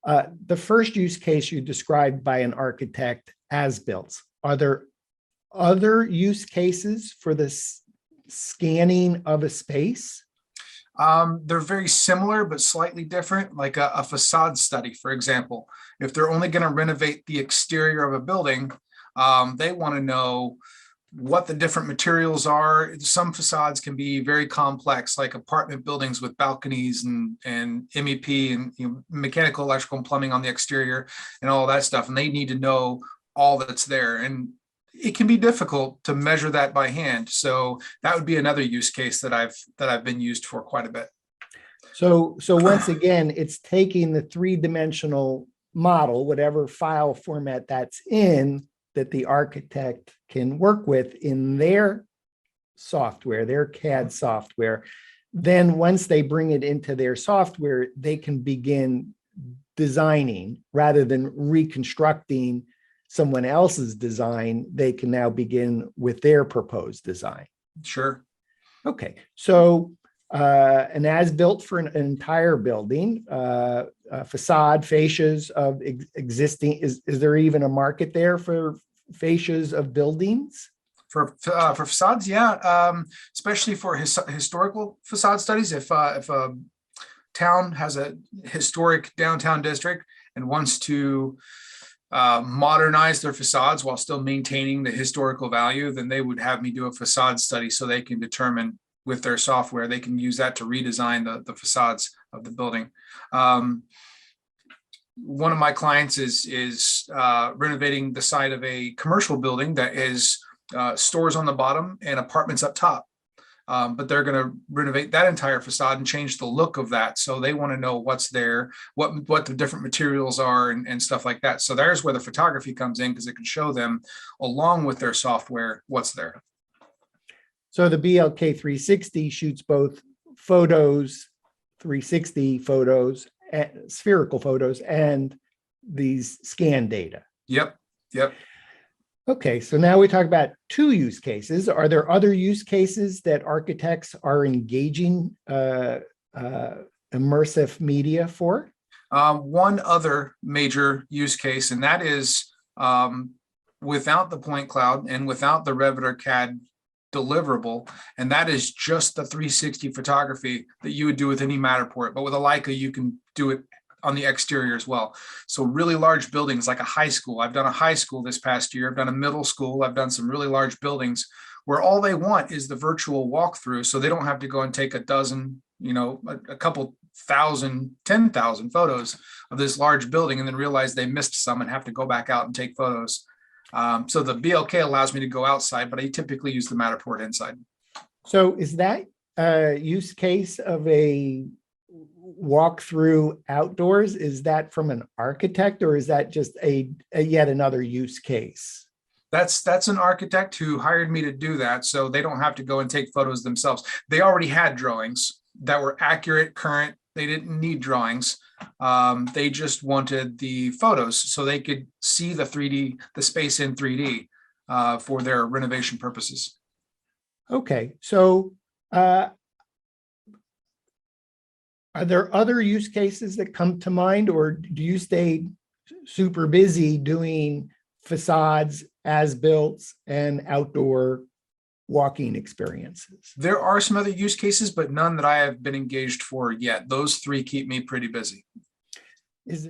The first use case you described by an architect as built. Are there other use cases for this scanning of a space? They're very similar, but slightly different, like a facade study, for example. If they're only going to renovate the exterior of a building, they want to know what the different materials are. Some facades can be very complex, like apartment buildings with balconies and MEP and mechanical, electrical, and plumbing on the exterior and all that stuff. And they need to know all that's there. And it can be difficult to measure that by hand. So that would be another use case that I've been used for quite a bit. So once again, it's taking the three-dimensional model, whatever file format that's in, that the architect can work with in their software, their CAD software. Then once they bring it into their software, they can begin designing rather than reconstructing someone else's design. They can now begin with their proposed design. Sure. Okay. So an as-built for an entire building, facade, fascias of existing, is there even a market there for fascias of buildings? For facades, yeah, especially for historical facade studies. If a town has a historic downtown district and wants to modernize their facades while still maintaining the historical value, then they would have me do a facade study so they can determine with their software, they can use that to redesign the facades of the building. One of my clients is renovating the side of a commercial building that is stores on the bottom and apartments up top. But they're going to renovate that entire facade and change the look of that. So they want to know what's there, what the different materials are and stuff like that. So there's where the photography comes in, because it can show them along with their software what's there. So the BLK360 shoots both photos, 360 photos, spherical photos, and these scan data. Yep. Okay, so now we talk about two use cases. Are there other use cases that architects are engaging immersive media for? One other major use case, and that is without the point cloud and without the Revit or CAD deliverable, and that is just the 360 photography that you would do with any Matterport. But with a Leica, you can do it on the exterior as well. So really large buildings like a high school. I've done a high school this past year. I've done a middle school. I've done some really large buildings where all they want is the virtual walkthrough. So they don't have to go and take a dozen, a couple thousand, 10,000 photos of this large building and then realize they missed some and have to go back out and take photos. So the BLK allows me to go outside, but I typically use the Matterport inside. So is that a use case of a walkthrough outdoors? Is that from an architect, or is that just a yet another use case? That's an architect who hired me to do that, so they don't have to go and take photos themselves. They already had drawings that were accurate, current. They didn't need drawings. They just wanted the photos so they could see the space in 3D for their renovation purposes. Okay, so are there other use cases that come to mind, or do you stay super busy doing facades, as-built, and outdoor walking experiences? There are some other use cases, but none that I have been engaged for yet. Those three keep me pretty busy.